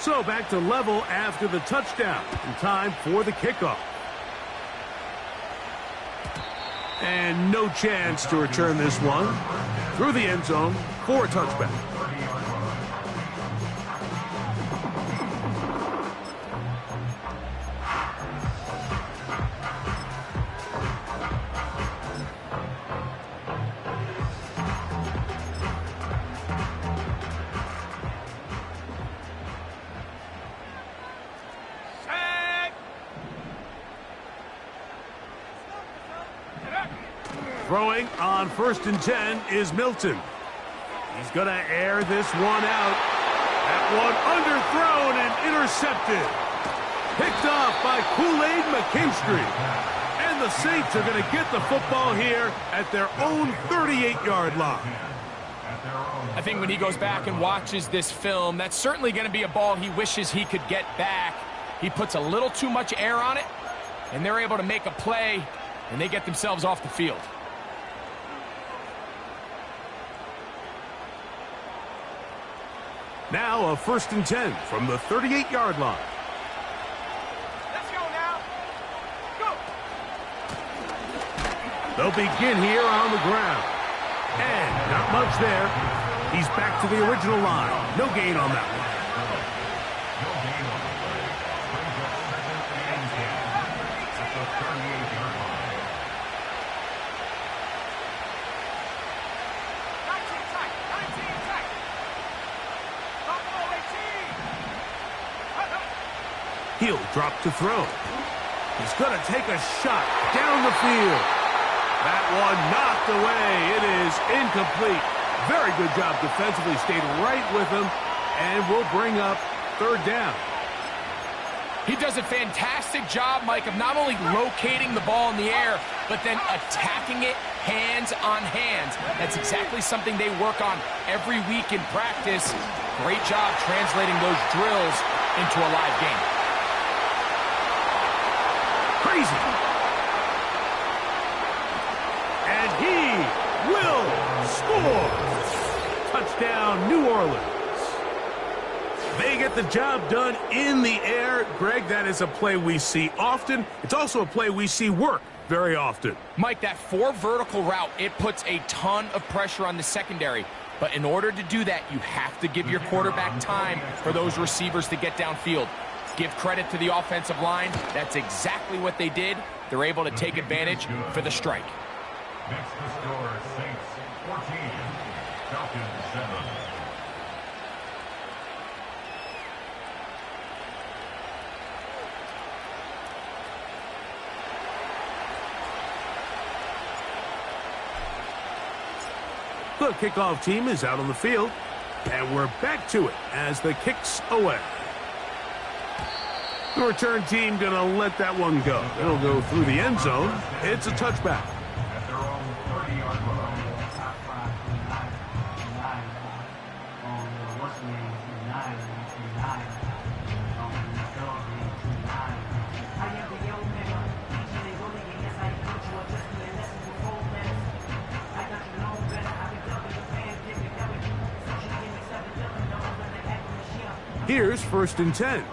So back to level after the touchdown. And time for the kickoff. And no chance to return this one through the end zone for a touchback. Throwing on 1st and 10 is Milton. He's going to air this one out. That one underthrown and intercepted. Picked off by Kool-Aid McKinstry. And the Saints are going to get the football here at their own 38-yard line. I think when he goes back and watches this film, that's certainly going to be a ball he wishes he could get back. He puts a little too much air on it, and they're able to make a play, and they get themselves off the field. Now a 1st and 10 from the 38-yard line. Let's go now. Go. They'll begin here on the ground. And not much there. He's back to the original line. No gain on that one. He'll drop to throw. He's going to take a shot down the field. That one knocked away. It is incomplete. Very good job defensively. Stayed right with him. And will bring up 3rd down. He does a fantastic job, Mike, of not only locating the ball in the air, but then attacking it hands on hands. That's exactly something they work on every week in practice. Great job translating those drills into a live game. Crazy. And he will score. Touchdown, New Orleans. They get the job done in the air. Greg, that is a play we see often. It's also a play we see work very often. Mike, that 4 vertical route, it puts a ton of pressure on the secondary. But in order to do that, you have to give your quarterback time for those receivers to get downfield. Give credit to the offensive line. That's exactly what they did. They're able to take advantage for the strike. Next to score, Saints 14, Falcons 7. The kickoff team is out on the field, and we're back to it as the kick's away. The return team going to let that one go. It'll go through the end zone. It's a touchback. At their own 30-yard line. Here's 1st and 10.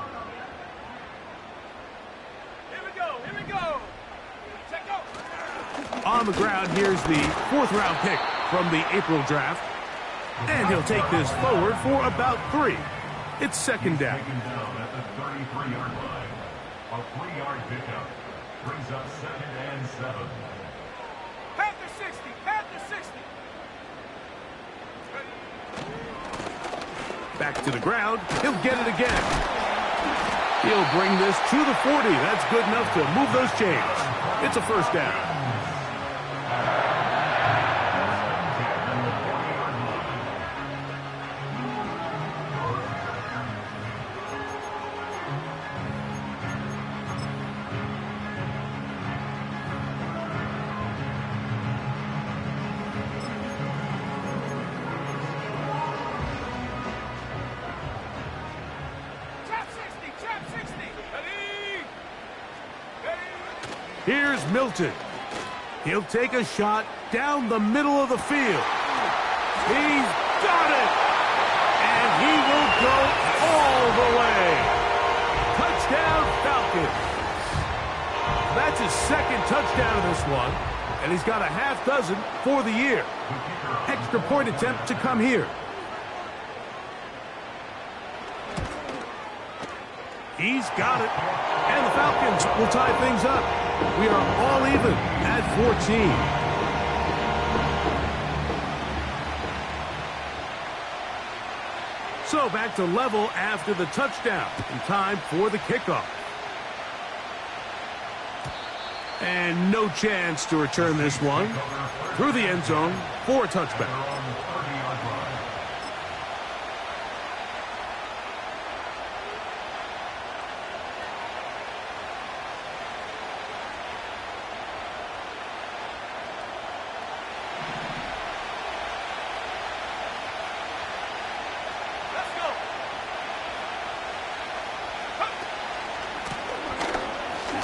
On the ground, here's the 4th-round pick from the April draft. And he'll take this forward for about 3. It's 2nd down. Taken down at the 33-yard line. A 3-yard pickup brings up 2nd and 7. Panther 60, Panther 60. Back to the ground. He'll get it again. He'll bring this to the 40. That's good enough to move those chains. It's a 1st down. Here's Milton. He'll take a shot down the middle of the field. He's got it! And he will go all the way. Touchdown, Falcons. That's his second touchdown of this one, and he's got a half dozen for the year. Extra point attempt to come here. He's got it, and the Falcons will tie things up. We are all even at 14. So back to level after the touchdown, and time for the kickoff. And no chance to return this one through the end zone for a touchback.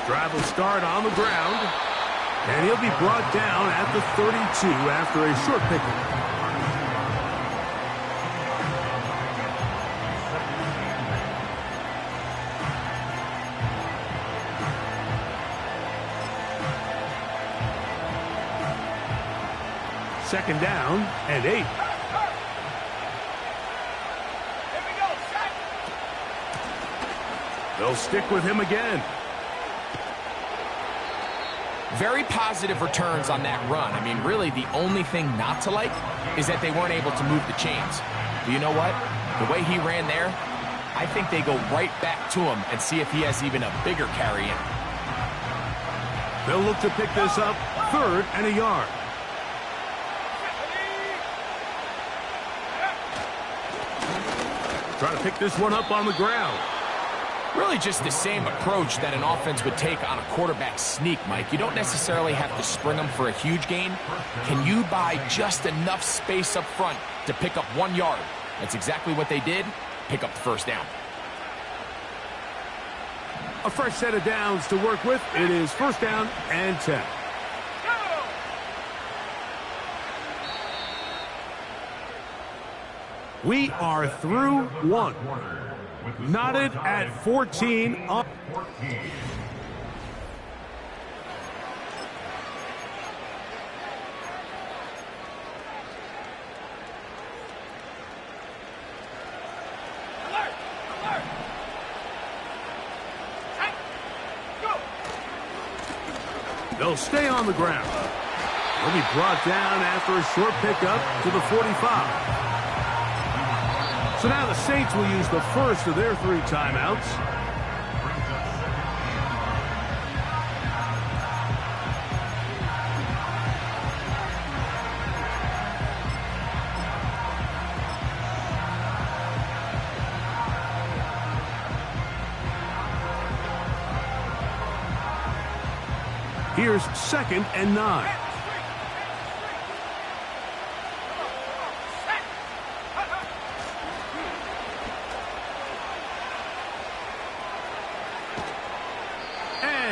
Drive will start on the ground, and he'll be brought down at the 32 after a short pickup. Second down and 8. They'll stick with him again. Very positive returns on that run. I mean, really, the only thing not to like is that they weren't able to move the chains. But you know what? The way he ran there, I think they go right back to him and see if he has even a bigger carry in. They'll look to pick this up, 3rd and a yard. Try to pick this one up on the ground. Really just the same approach that an offense would take on a quarterback sneak, Mike. You don't necessarily have to spring them for a huge gain. Can you buy just enough space up front to pick up 1 yard? That's exactly what they did. Pick up the first down. A fresh set of downs to work with. It is 1st down and 10. We are through 1. Knotted at 14. Up. They'll stay on the ground. They'll be brought down after a short pickup to the 45. So now the Saints will use the first of their 3 timeouts. Here's 2nd and 9.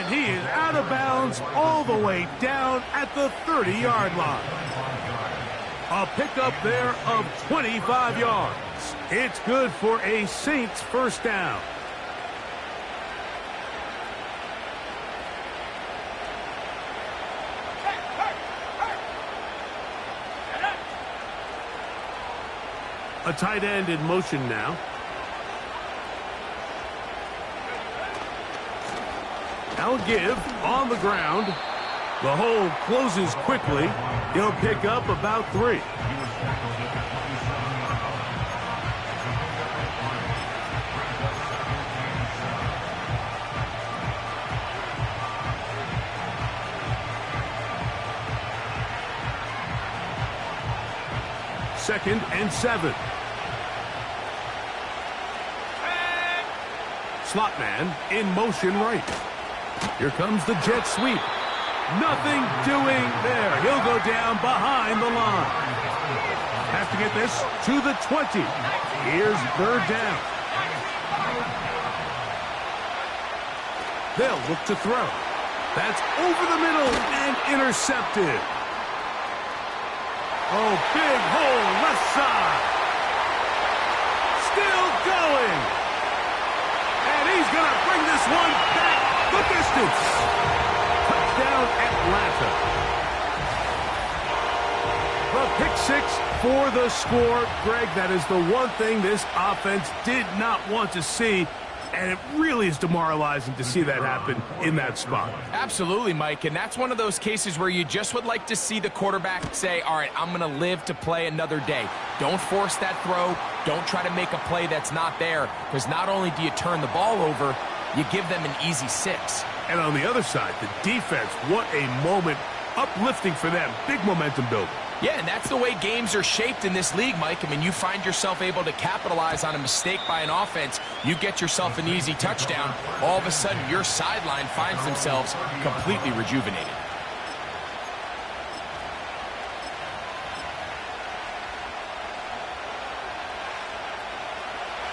He is out of bounds all the way down at the 30-yard line. A pickup there of 25 yards. It's good for a Saints first down. A tight end in motion now. Now give on the ground. The hole closes quickly. He'll pick up about 3. Second and 7. Slot man in motion right. Here comes the jet sweep. Nothing doing there. He'll go down behind the line. Have to get this to the 20. Here's 3rd down. They'll look to throw. That's over the middle and intercepted. Oh, big hole left side. Still got this one back the distance. Touchdown, Atlanta. The pick six for the score. Greg, that is the one thing this offense did not want to see, and it really is demoralizing to see that happen in that spot. Absolutely, Mike, and that's one of those cases where you just would like to see the quarterback say, all right, I'm going to live to play another day. Don't force that throw. Don't try to make a play that's not there, because not only do you turn the ball over, you give them an easy 6. And on the other side, the defense, what a moment, uplifting for them, big momentum building. Yeah, and that's the way games are shaped in this league, Mike. I mean, you find yourself able to capitalize on a mistake by an offense, you get yourself an easy touchdown, all of a sudden your sideline finds themselves completely rejuvenated.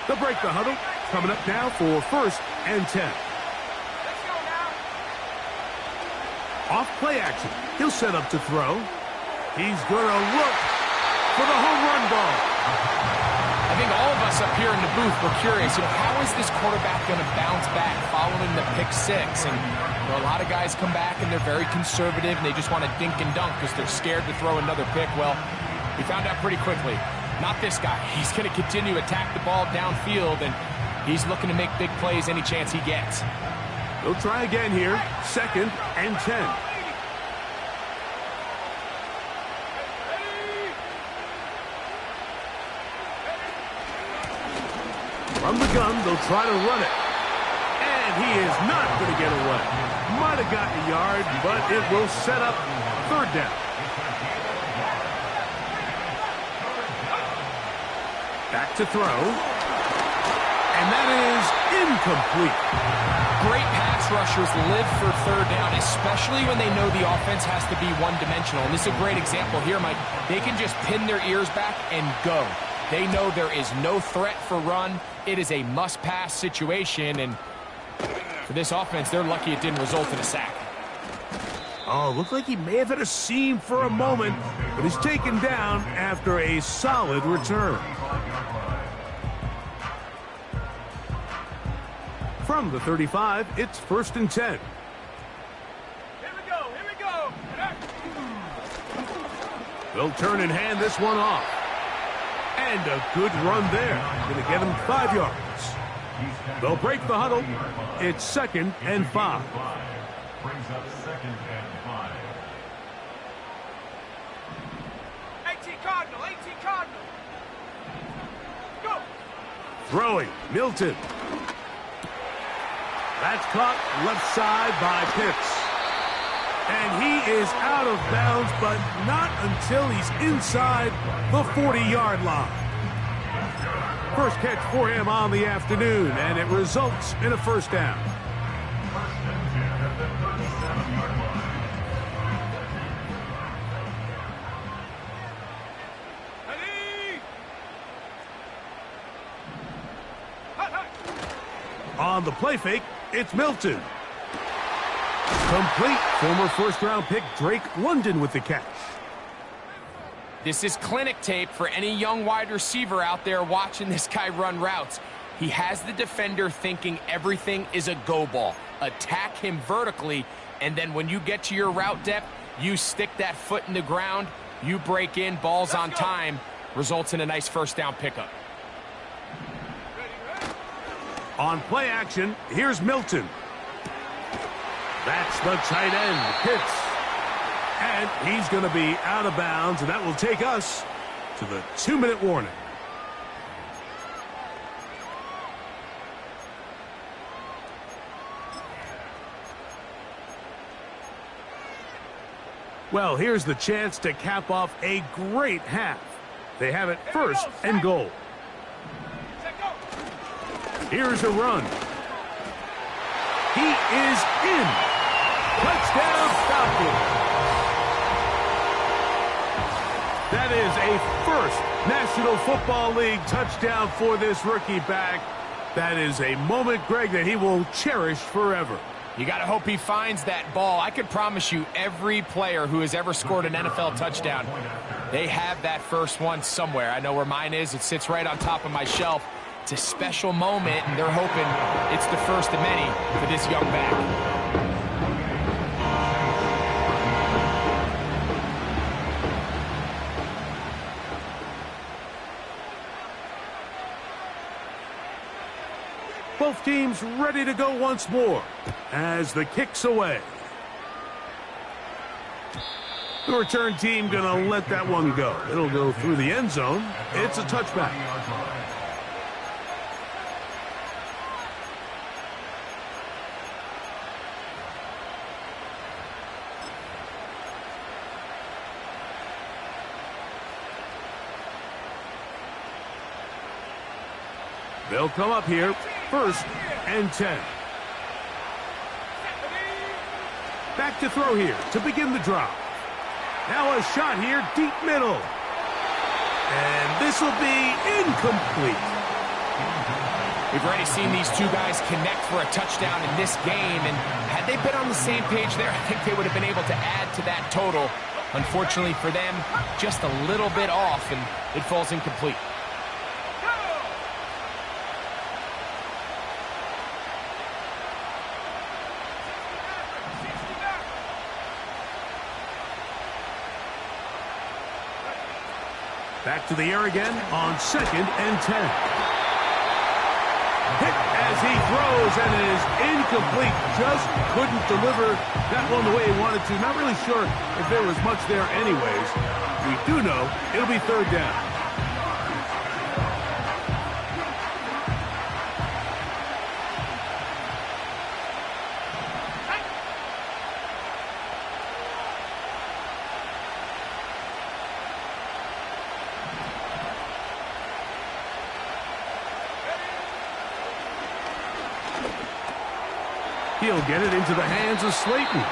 They'll break the huddle, coming up now for 1st and 10. Off play action, he'll set up to throw. He's going to look for the home run ball. I think all of us up here in the booth were curious, how is this quarterback going to bounce back following the pick 6? And a lot of guys come back and they're very conservative and they just want to dink and dunk because they're scared to throw another pick. Well, we found out pretty quickly, not this guy. He's going to continue to attack the ball downfield, and he's looking to make big plays any chance he gets. They'll try again here, 2nd and 10. From the gun, they'll try to run it. And he is not going to get away. Might have gotten a yard, but it will set up 3rd down. Back to throw. And that is incomplete. Great pass rushers live for 3rd down, especially when they know the offense has to be one-dimensional. And this is a great example here, Mike. They can just pin their ears back and go. They know there is no threat for run. It is a must-pass situation, and for this offense, they're lucky it didn't result in a sack. Oh, looked like he may have hit a seam for a moment, but he's taken down after a solid return. From the 35, it's 1st and 10. Here we go, here we go. They'll turn and hand this one off. And a good run there. Going to get him 5 yards. They'll break the huddle. It's 2nd and 5. Brings up 2nd and 5. 18 Cardinal, 18 Cardinal. Go. Throwing, Milton. That's caught left side by Pitts. And he is out of bounds, but not until he's inside the 40-yard line. First catch for him on the afternoon, and it results in a 1st down. On the play fake, it's Milton. Complete. Former 1st-round pick Drake London with the catch. This is clinic tape for any young wide receiver out there watching this guy run routes. He has the defender thinking everything is a go ball. Attack him vertically, and then when you get to your route depth, you stick that foot in the ground, you break in, balls on time, results in a nice 1st down pickup. On play action, here's Milton. That's the tight end, Pitts. And he's going to be out of bounds, and that will take us to the 2-minute warning. Well, here's the chance to cap off a great half. They have it 1st and goal. Here's a run. He is in. Touchdown, Falcons. That is a 1st National Football League touchdown for this rookie back. That is a moment, Greg, that he will cherish forever. You got to hope he finds that ball. I could promise you every player who has ever scored an NFL touchdown, they have that first one somewhere. I know where mine is. It sits right on top of my shelf. It's a special moment, and they're hoping it's the first of many for this young back. Both teams ready to go once more as the kick's away. The return team gonna let that one go. It'll go through the end zone. It's a touchback. They'll come up here, 1st and 10. Back to throw here to begin the drive. Now a shot here, deep middle. And this will be incomplete. We've already seen these two guys connect for a touchdown in this game, and had they been on the same page there, I think they would have been able to add to that total. Unfortunately for them, just a little bit off, and it falls incomplete. Back to the air again on 2nd and 10. Hit as he throws, and it is incomplete. Just couldn't deliver that one the way he wanted to. Not really sure if there was much there anyways. We do know it'll be 3rd down. He'll get it into the hands of Slayton.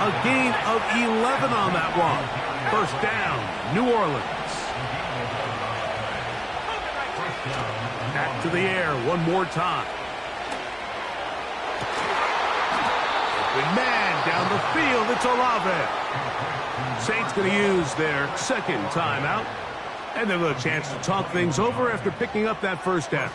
A gain of 11 on that one. 1st down, New Orleans. Back to the air one more time. Open man down the field. It's Olave. Saints going to use their 2nd timeout. And they'll have a chance to talk things over after picking up that 1st down.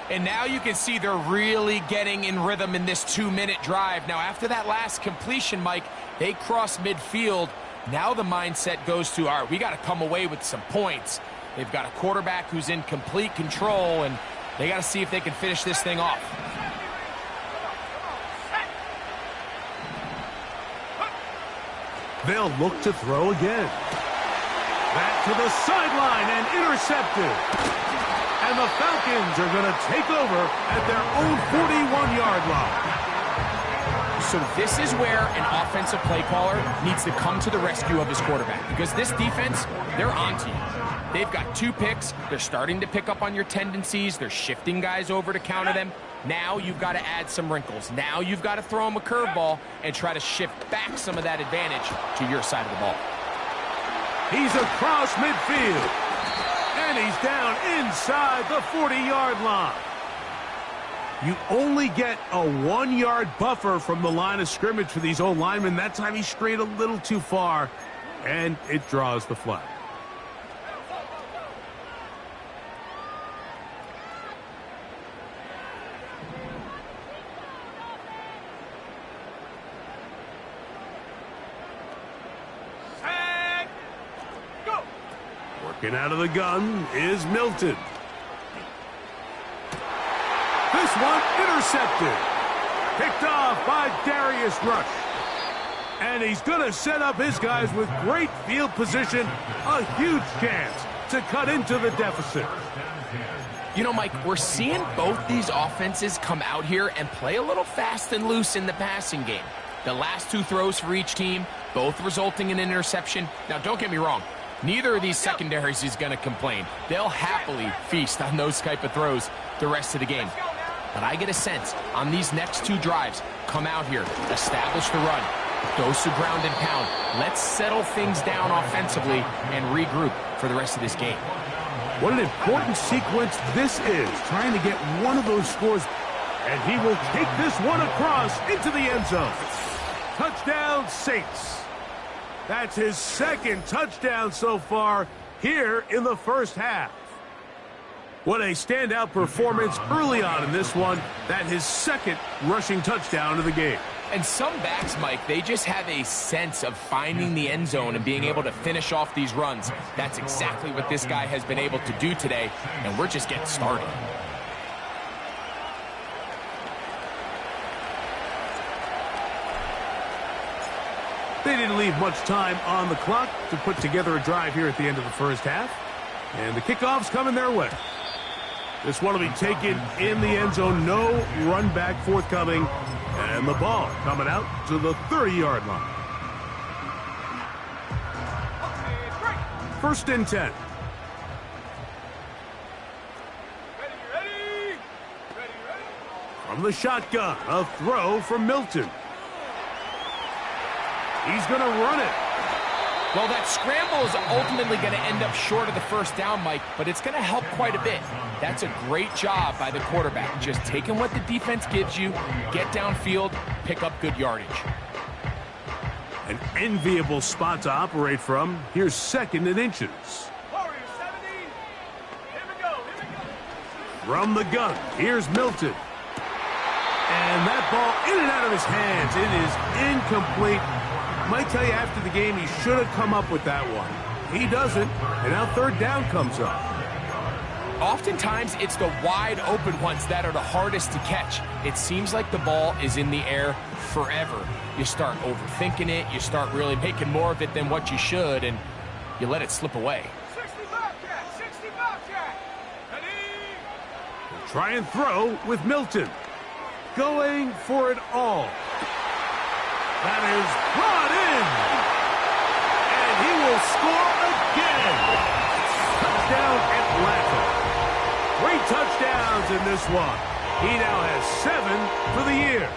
And now you can see they're really getting in rhythm in this 2-minute drive. Now, after that last completion, Mike, they cross midfield. Now the mindset goes to, all right, we got to come away with some points. They've got a quarterback who's in complete control, and they got to see if they can finish this thing off. They'll look to throw again. Back to the sideline and intercepted. And the Falcons are going to take over at their own 41-yard line. So this is where an offensive play caller needs to come to the rescue of his quarterback, because this defense, they're onto you. They've got 2 picks. They're starting to pick up on your tendencies. They're shifting guys over to counter them. Now you've got to add some wrinkles. Now you've got to throw them a curveball and try to shift back some of that advantage to your side of the ball. He's across midfield. And he's down inside the 40-yard line. You only get a 1-yard buffer from the line of scrimmage for these old linemen. That time he strayed a little too far, and it draws the flag. Working out of the gun is Milton. This one intercepted. Picked off by Darius Rush. And he's going to set up his guys with great field position. A huge chance to cut into the deficit. You know, Mike, we're seeing both these offenses come out here and play a little fast and loose in the passing game. The last 2 throws for each team, both resulting in an interception. Now, don't get me wrong. Neither of these secondaries is going to complain. They'll happily feast on those type of throws the rest of the game. But I get a sense on these next 2 drives, come out here, establish the run, dose of ground and pound. Let's settle things down offensively and regroup for the rest of this game. What an important sequence this is, trying to get one of those scores. And he will take this one across into the end zone. Touchdown, Saints. That's his 2nd touchdown so far here in the 1st half. What a standout performance early on in this one. That his second rushing touchdown of the game. And some backs, Mike, they just have a sense of finding the end zone and being able to finish off these runs. That's exactly what this guy has been able to do today, and we're just getting started. They didn't leave much time on the clock to put together a drive here at the end of the first half. And the kickoff's coming their way. This one will be taken in the end zone. No run back forthcoming. And the ball coming out to the 30-yard line. 1st and 10. Ready. From the shotgun, a throw from Milton. He's going to run it. Well, that scramble is ultimately going to end up short of the first down, Mike, but it's going to help quite a bit. That's a great job by the quarterback. Just taking what the defense gives you, get downfield, pick up good yardage. An enviable spot to operate from. Here's 2nd and inches. Warrior 70. Here we go. From the gun, here's Milton. And that ball in and out of his hands. It is incomplete. Might tell you after the game he should have come up with that one. He doesn't, and now 3rd down comes up. Oftentimes, it's the wide open ones that are the hardest to catch. It seems like the ball is in the air forever. You start overthinking it, you start really making more of it than what you should, and you let it slip away. 60 Bobcat. Ready. Try and throw with Milton. Going for it all. That is brought in. And he will score again. Touchdown Atlanta. 3 touchdowns in this one. He now has 7 for the year.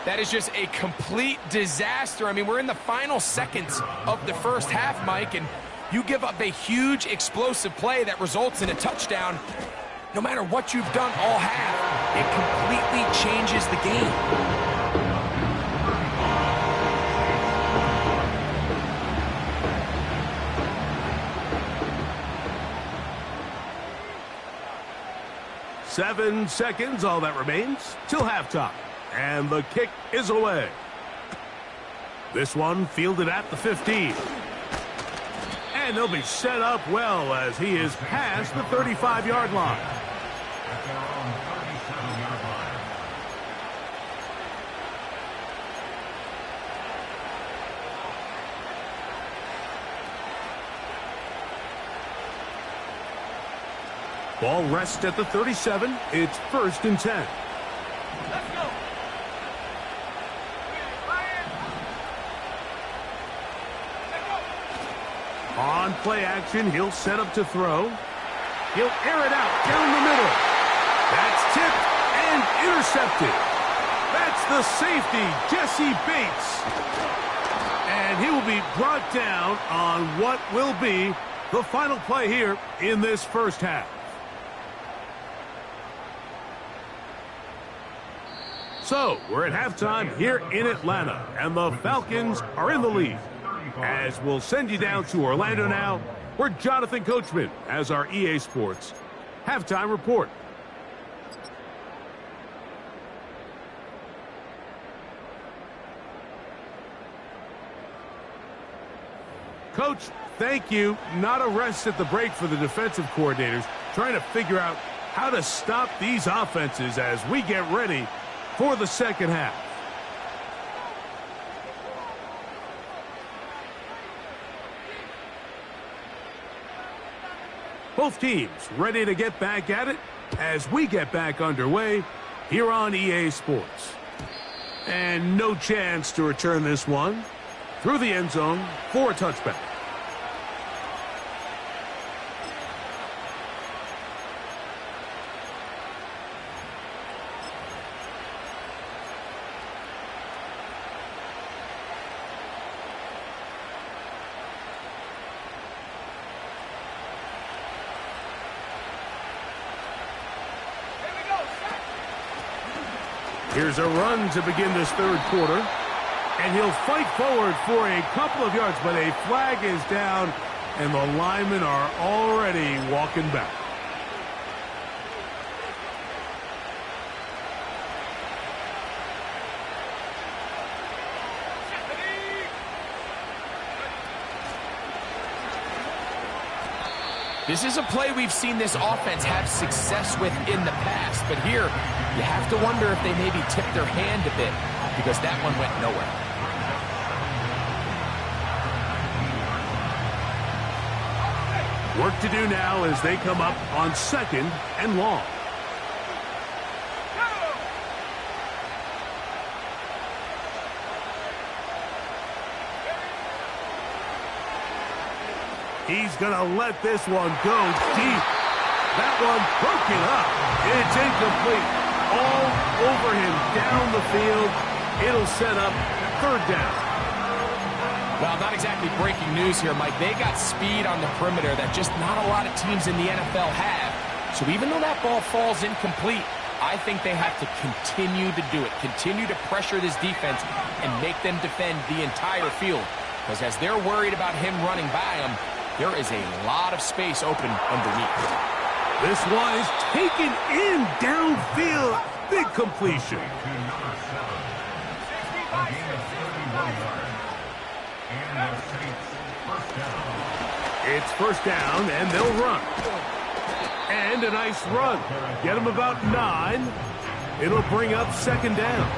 That is just a complete disaster. I mean, we're in the final seconds of the first half, Mike, and you give up a huge explosive play that results in a touchdown. No matter what you've done all half, it completely changes the game. Seven seconds, all that remains, till halftime. And the kick is away. This one fielded at the 15. And they'll be set up well as he is past the 35-yard line. At their own 37-yard line. Ball rests at the 37. It's 1st and 10. Let's go. On play action, he'll set up to throw. He'll air it out down the middle. That's tipped and intercepted. That's the safety, Jesse Bates. And he will be brought down on what will be the final play here in this first half. So, we're at halftime here in Atlanta, and the Falcons are in the lead. As we'll send you down to Orlando now, where Jonathan Coachman has our EA Sports halftime report. Coach, thank you. Not a rest at the break for the defensive coordinators, trying to figure out how to stop these offenses as we get ready for the second half. Both teams ready to get back at it as we get back underway here on EA Sports. And no chance to return this one through the end zone for a touchback. Here's a run to begin this third quarter. And he'll fight forward for a couple of yards, but a flag is down, and the linemen are already walking back. This is a play we've seen this offense have success with in the past, but here you have to wonder if they maybe tipped their hand a bit because that one went nowhere. Work to do now as they come up on 2nd and long. He's going to let this one go deep. That one broken up. It's incomplete. All over him down the field. It'll set up 3rd down. Well, not exactly breaking news here, Mike. They got speed on the perimeter that just not a lot of teams in the NFL have. So even though that ball falls incomplete, I think they have to continue to do it. Continue to pressure this defense and make them defend the entire field. Because as they're worried about him running by them, there is a lot of space open underneath. This one is taken in downfield. Big completion. It's 1st down, and they'll run. And a nice run. Get them about 9. It'll bring up 2nd down.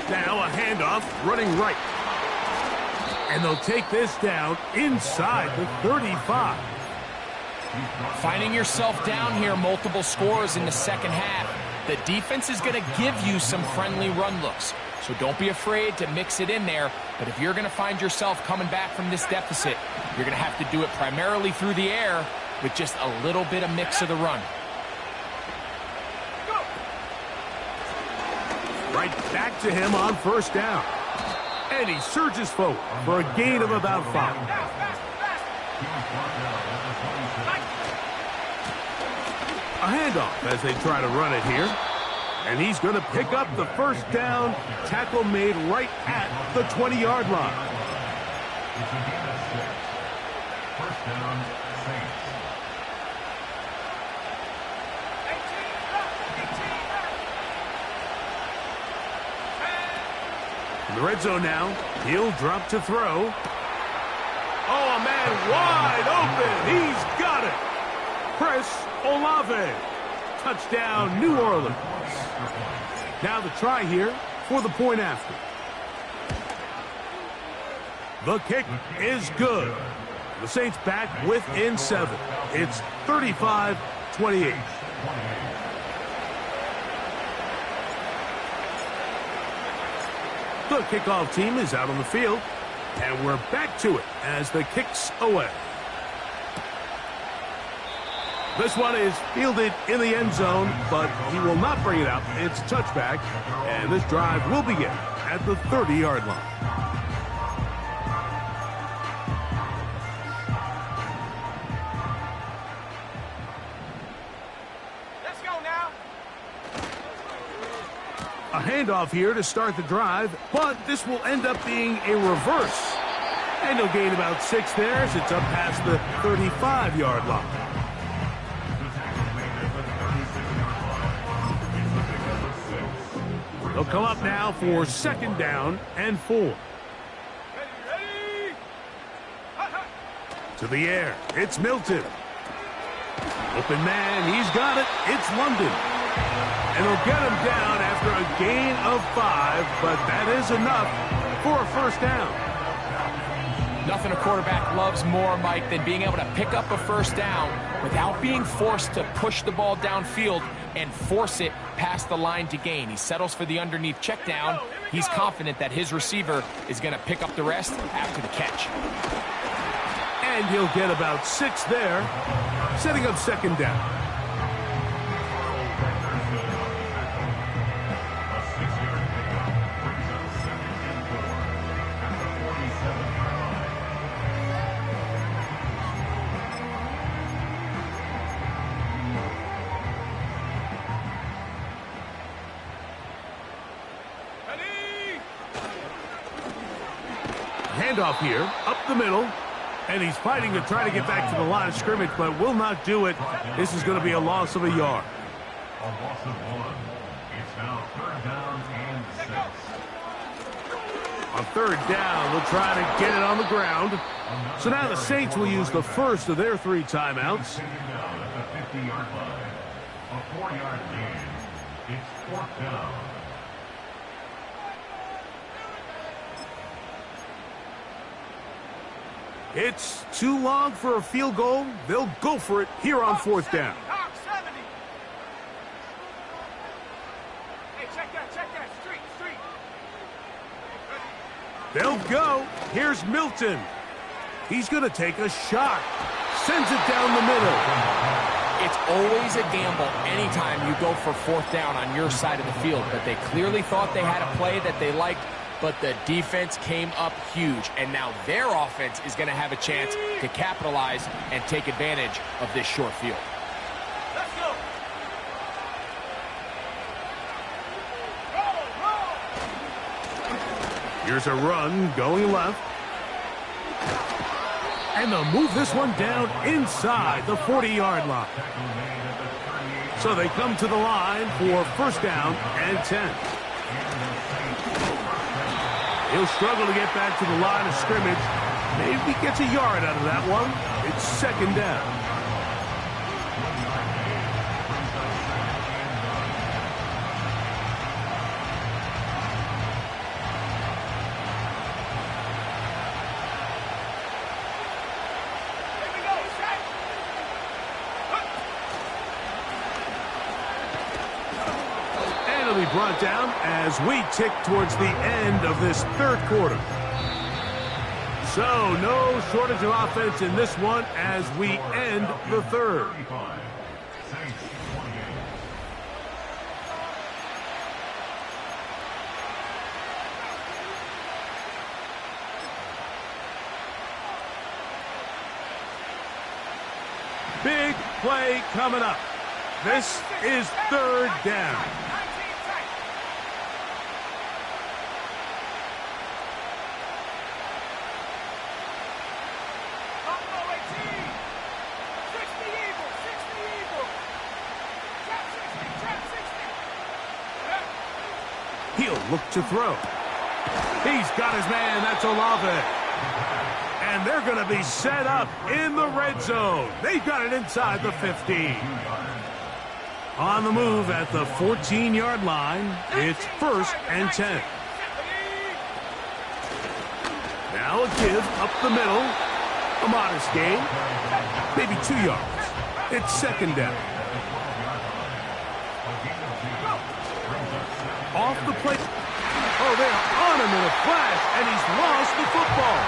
Now a handoff, running right. And they'll take this down inside the 35. Finding yourself down here, multiple scores in the 2nd half. The defense is going to give you some friendly run looks. So don't be afraid to mix it in there. But if you're going to find yourself coming back from this deficit, you're going to have to do it primarily through the air with just a little bit of mix of the run. Right back to him on 1st down. And he surges forward for a gain of about 5. A handoff as they try to run it here. And he's going to pick up the 1st down. Tackle made right at the 20-yard line. It's a gain of 6. 1st down, Saints. In the red zone now, he'll drop to throw. Oh, a man wide open. He's got it. Olave. Touchdown, New Orleans. Now the try here for the point after. The kick is good. The Saints back within 7. It's 35-28. The kickoff team is out on the field, and we're back to it as the kick's away. This one is fielded in the end zone, but he will not bring it out. It's a touchback, and this drive will begin at the 30-yard line. Let's go now. A handoff here to start the drive, but this will end up being a reverse. And he'll gain about 6 there as it's up past the 35-yard line. They'll come up now for 2nd down and 4. Ready. To the air, it's Milton. Open man, he's got it. It's London. And they'll get him down after a gain of 5, but that is enough for a 1st down. Nothing a quarterback loves more, Mike, than being able to pick up a 1st down without being forced to push the ball downfield and force it past the line to gain. He settles for the underneath check down. He's confident that his receiver is going to pick up the rest after the catch. And he'll get about 6 there, setting up 2nd down. handoff here, up the middle. And he's fighting to try to get back to the line of scrimmage, but will not do it. This is going to be a loss of a yard. A loss of 1. It's now 3rd down and 6. On 3rd down, they'll try to get it on the ground. So now the Saints will use the first of their 3 timeouts. Sitting down at the 50-yard line. A 4-yard gain. It's 4th down. It's too long for a field goal. They'll go for it here on 4th down. Hawk 70. Hey, check that. Street. They'll go. Here's Milton. He's going to take a shot. Sends it down the middle. It's always a gamble anytime you go for 4th down on your side of the field, but they clearly thought they had a play that they liked, but the defense came up huge, and now their offense is going to have a chance to capitalize and take advantage of this short field. Let's go. Roll. Here's a run going left. And they'll move this one down inside the 40-yard line. So they come to the line for 1st down and 10. He'll struggle to get back to the line of scrimmage. Maybe gets a yard out of that one. It's 2nd down. Be brought down as we tick towards the end of this 3rd quarter. So no shortage of offense in this one as we end the 3rd. Big play coming up. This is 3rd down. He'll look to throw. He's got his man. That's Olave. And they're going to be set up in the red zone. They've got it inside the 15. On the move at the 14-yard line, it's 1st and 10. Now a give up the middle. A modest gain. Maybe 2 yards. It's 2nd down. Off the plate. Oh, they are on him in a flash, and he's lost the football.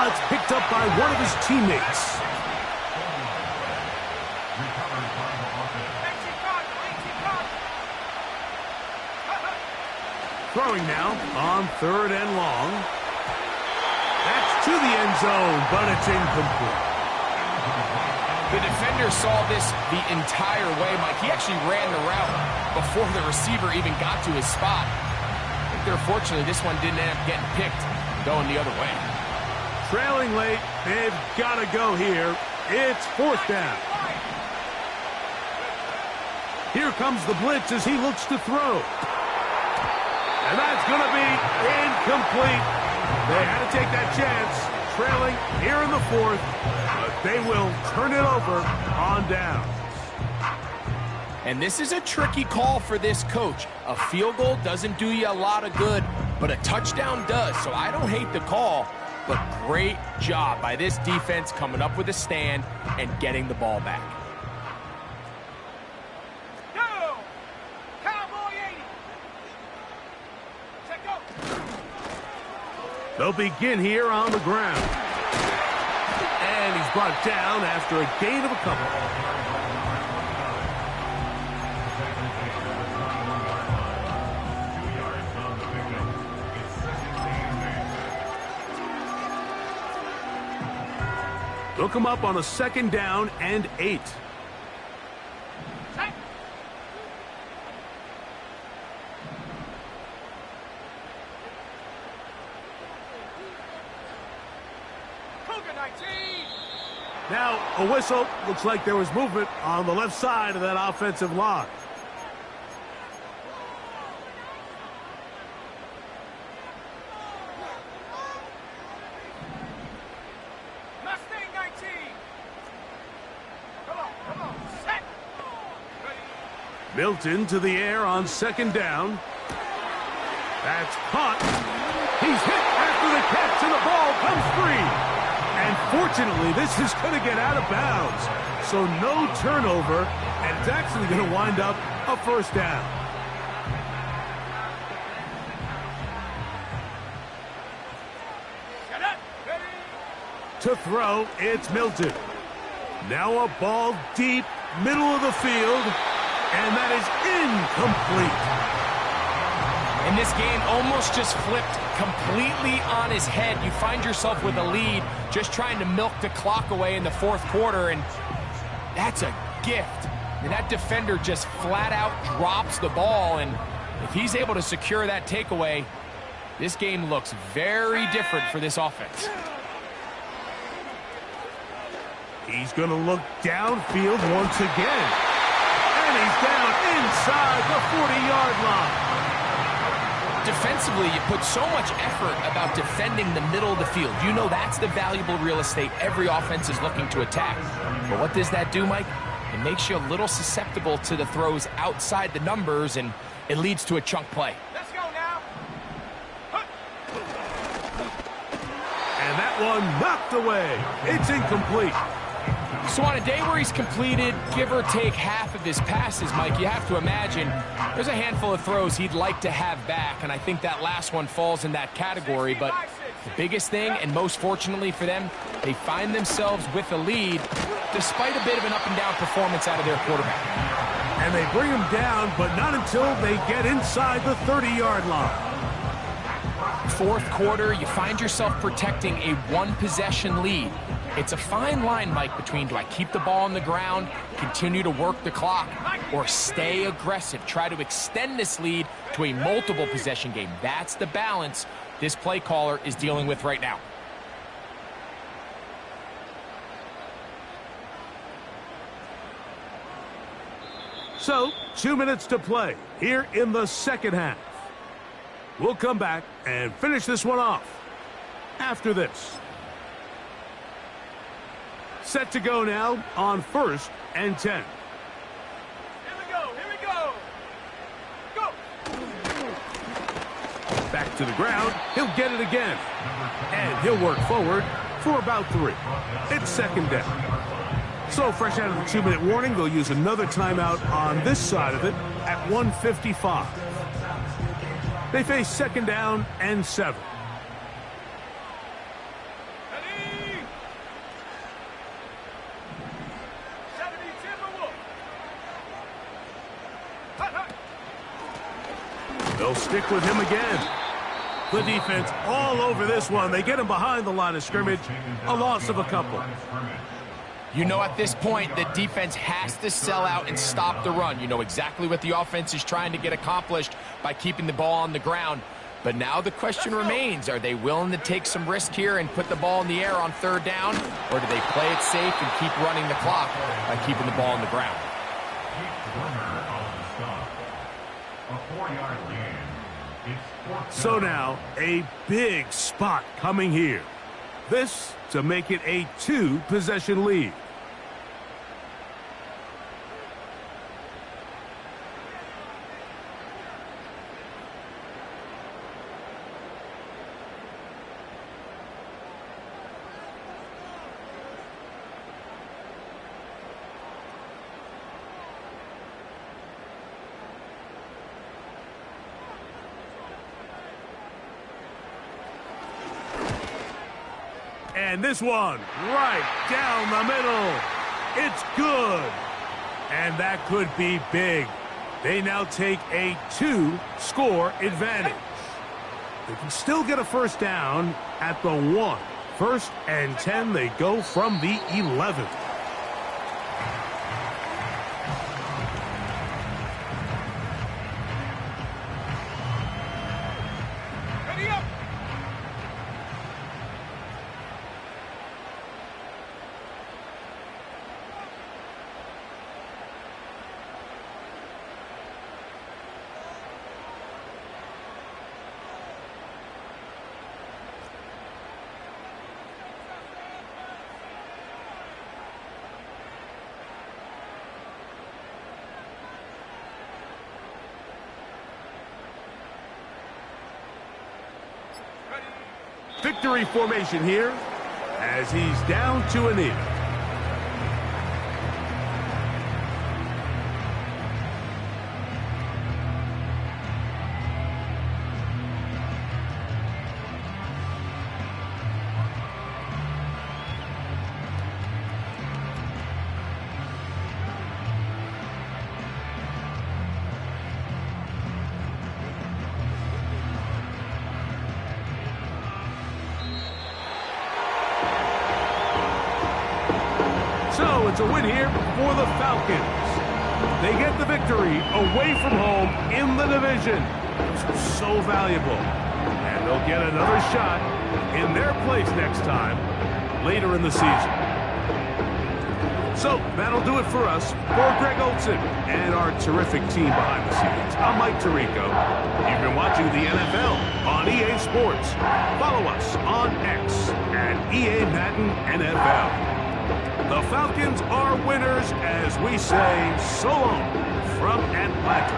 It's picked up by one of his teammates. Throwing now on 3rd and long. That's to the end zone, but it's incomplete. The defender saw this the entire way, Mike. He actually ran the route before the receiver even got to his spot. I think they're fortunately this one didn't end up getting picked, going the other way. Trailing late, they've got to go here. It's 4th down. Here comes the blitz as he looks to throw. And that's going to be incomplete. They had to take that chance, trailing here in the 4th. They will turn it over on down. And this is a tricky call for this coach. A field goal doesn't do you a lot of good, but a touchdown does. So I don't hate the call, but great job by this defense coming up with a stand and getting the ball back. Go! Cowboy 80. Check go. They'll begin here on the ground. And he's brought down after a gain of a couple. They'll come up on a 2nd down and 8. 19. Now, a whistle. Looks like there was movement on the left side of that offensive line. Mustang 19. Come on, set. Ready. Milton to the air on second down. That's caught. He's hit after the catch, and the ball comes free. And fortunately, this is going to get out of bounds. So no turnover, and it's actually going to wind up a first down. Get up. Ready. To throw, it's Milton. Now a ball deep, middle of the field, and that is incomplete. And this game almost just flipped completely on his head. You find yourself with a lead, just trying to milk the clock away in the fourth quarter, and that's a gift. And that defender just flat out drops the ball, and if he's able to secure that takeaway, this game looks very different for this offense. He's going to look downfield once again. And he's down inside the 40-yard line. Defensively, you put so much effort about defending the middle of the field. You know that's the valuable real estate every offense is looking to attack. But what does that do, Mike? It makes you a little susceptible to the throws outside the numbers, and it leads to a chunk play. Let's go now. And that one knocked away. It's incomplete. So on a day where he's completed, give or take half of his passes, Mike, you have to imagine there's a handful of throws he'd like to have back, and I think that last one falls in that category. But the biggest thing, and most fortunately for them, they find themselves with a lead despite a bit of an up-and-down performance out of their quarterback. And they bring him down, but not until they get inside the 30-yard line. Fourth quarter, you find yourself protecting a one-possession lead. It's a fine line, Mike, between do I keep the ball on the ground, continue to work the clock, or stay aggressive, try to extend this lead to a multiple possession game. That's the balance this play caller is dealing with right now. So, 2 minutes to play here in the second half. We'll come back and finish this one off after this. Set to go now on 1st and 10. Here we go. Go. Back to the ground. He'll get it again. And he'll work forward for about 3. It's second down. So fresh out of the 2-minute warning, they'll use another timeout on this side of it at 1:55. They face second down and 7. Ready. 70 Timberwolf. Hut. They'll stick with him again. The defense all over this one. They get him behind the line of scrimmage. A loss of a couple. You know at this point the defense has to sell out and stop the run. You know exactly what the offense is trying to get accomplished by keeping the ball on the ground. But now the question remains, are they willing to take some risk here and put the ball in the air on 3rd down? Or do they play it safe and keep running the clock by keeping the ball on the ground? A 4-yard gain. It's 4th So now, a big spot coming here. This to make it a 2-possession lead. And this one, right down the middle. It's good. And that could be big. They now take a 2-score advantage. They can still get a first down at the 1. 1st and 10, they go from the 11. victory formation here as he's down to a knee. So it's a win here for the Falcons. They get the victory away from home in the division. So valuable. And they'll get another shot in their place next time later in the season. So that'll do it for us. For Greg Olson and our terrific team behind the scenes, I'm Mike Tirico. You've been watching the NFL on EA Sports. Follow us on X at EA Madden NFL. The Falcons are winners as we say so long from Atlanta.